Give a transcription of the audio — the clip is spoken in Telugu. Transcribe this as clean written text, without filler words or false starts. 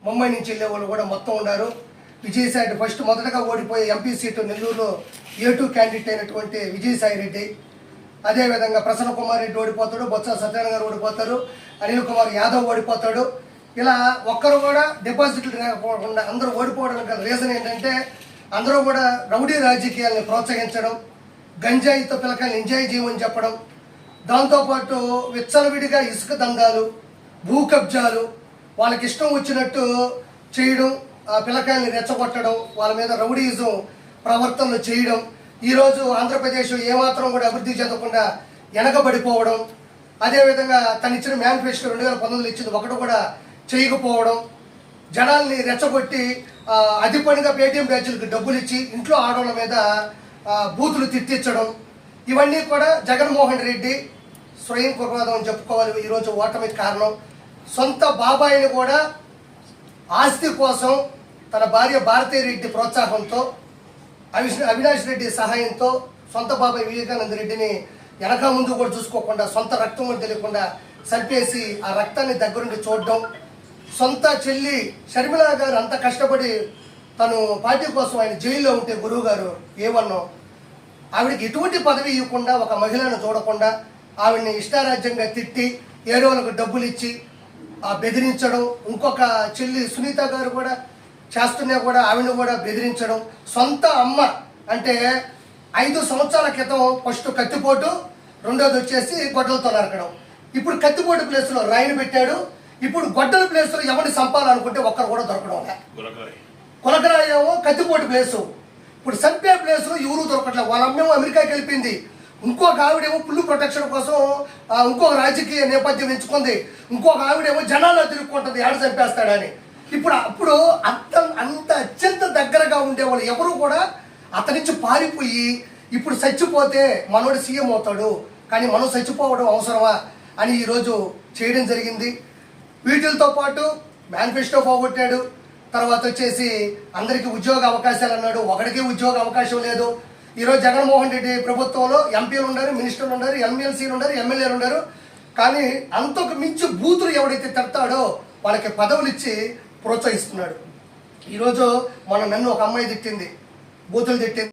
ముంబై నుంచి వెళ్ళే వాళ్ళు కూడా మొత్తం ఉన్నారు. విజయసాయి ఫస్ట్ మొదటగా ఓడిపోయే ఎంపీ సీటు నెల్లూరులో A2 క్యాండిడేట్ అయినటువంటి విజయసాయి రెడ్డి, అదేవిధంగా ప్రసన్న కుమార్ రెడ్డి ఓడిపోతాడు, బొత్స సత్యనారాయణ గారు ఓడిపోతారు, అనిల్ కుమార్ యాదవ్ ఓడిపోతాడు. ఇలా ఒక్కరు కూడా డిపాజిట్లు లేకపోకుండా అందరూ ఓడిపోవడానికి రీజన్ ఏంటంటే అందరూ కూడా రౌడీ రాజకీయాలను ప్రోత్సహించడం, గంజాయితో పిల్లకాయలు ఎంజాయ్ చేయమని చెప్పడం, దాంతోపాటు విచ్చలవిడిగా ఇసుక దందాలు, భూ కబ్జాలు, వాళ్ళకి ఇష్టం వచ్చినట్టు చేయడం, ఆ పిల్లకాయల్ని రెచ్చగొట్టడం, వాళ్ళ మీద రౌడీజం ప్రవర్తనలు చేయడం. ఈరోజు ఆంధ్రప్రదేశ్ ఏమాత్రం కూడా అభివృద్ధి చెందకుండా వెనకబడిపోవడం, అదేవిధంగా తను ఇచ్చిన మేనిఫెస్టో 2019 ఇచ్చింది ఒకటి కూడా చేయకపోవడం, జనాల్ని రెచ్చగొట్టి అతి పనిగా పేటీఎం బ్యాచ్లకు డబ్బులు ఇచ్చి ఇంట్లో ఆడవాళ్ళ మీద బూతులు తిట్టించడం, ఇవన్నీ కూడా జగన్మోహన్ రెడ్డి స్వయం కృపాదం అని చెప్పుకోవాలి. ఈరోజు ఓటమికి కారణం సొంత బాబాయిని కూడా ఆస్తి కోసం తన భార్య భారతీ రెడ్డి ప్రోత్సాహంతో, అవినాష్ రెడ్డి సహాయంతో సొంత బాబాయ్ వివేకానంద రెడ్డిని వెనక ముందు కూడా చూసుకోకుండా సొంత రక్తం కూడా తెలియకుండా చంపేసి ఆ రక్తాన్ని దగ్గరుండి చూడడం, సొంత చెల్లి షర్మిల గారు అంత కష్టపడి తను పార్టీ కోసం ఆయన జైల్లో ఉంటే గురువు గారు ఏమన్నా ఆవిడకి ఎటువంటి పదవి ఇవ్వకుండా ఒక మహిళను చూడకుండా ఆవిడని ఇష్టారాజ్యంగా తిట్టి ఏడోళ్ళకు డబ్బులు ఇచ్చి బెదిరించడం, ఇంకొక చెల్లి సునీత గారు కూడా చేస్తున్నా కూడా ఆవిడని కూడా బెదిరించడం, సొంత అమ్మ అంటే 5 సంవత్సరాల క్రితం ఫస్ట్ కత్తిపోటు, రెండోది వచ్చేసి గొడ్డలతో నరకడం. ఇప్పుడు కత్తిపోటు ప్లేస్లో రాయిని పెట్టాడు. ఇప్పుడు గొడ్డల ప్లేస్లో ఎవరిని చంపాలనుకుంటే ఒక్కరు కూడా దొరకడం లే. కులకరాయేమో కత్తిపోటు ప్లేసు, ఇప్పుడు చంపే ప్లేస్లో ఎవరు దొరకట్లేదు. వాళ్ళ అమ్మేమో అమెరికాకి వెళ్ళిపోయింది, ఇంకొక ఆవిడేమో ఫుల్ ప్రొటెక్షన్ కోసం ఇంకొక రాజకీయ నేపథ్యం ఎంచుకుంది, ఇంకొక ఆవిడేమో జనాల్లో తిరుగుకుంటుంది ఆడ చంపేస్తాడని. అప్పుడు అంత అత్యంత దగ్గరగా ఉండేవాళ్ళు ఎవరు కూడా అతని నుంచి పారిపోయి ఇప్పుడు చచ్చిపోతే మనోడు సీఎం అవుతాడు, కానీ మనం చచ్చిపోవడం అవసరమా అని ఈరోజు చేయడం జరిగింది. వీటితో పాటు మేనిఫెస్టో పోగొట్టాడు. తర్వాత వచ్చేసి అందరికీ ఉద్యోగ అవకాశాలు అన్నాడు, ఒకడికి ఉద్యోగ అవకాశం లేదు. ఈరోజు జగన్మోహన్ రెడ్డి ప్రభుత్వంలో ఎంపీలు ఉన్నారు, మినిస్టర్లు ఉన్నారు, ఎమ్మెల్సీలు ఉన్నారు, ఎమ్మెల్యేలు ఉన్నారు. కానీ అంతకు మించి బూతులు ఎవడైతే తిడతాడో వాళ్ళకి పదవులు ఇచ్చి ప్రోత్సహిస్తున్నాడు. ఈరోజు నన్ను ఒక అమ్మాయి తిట్టింది, బూతులు తిట్టింది.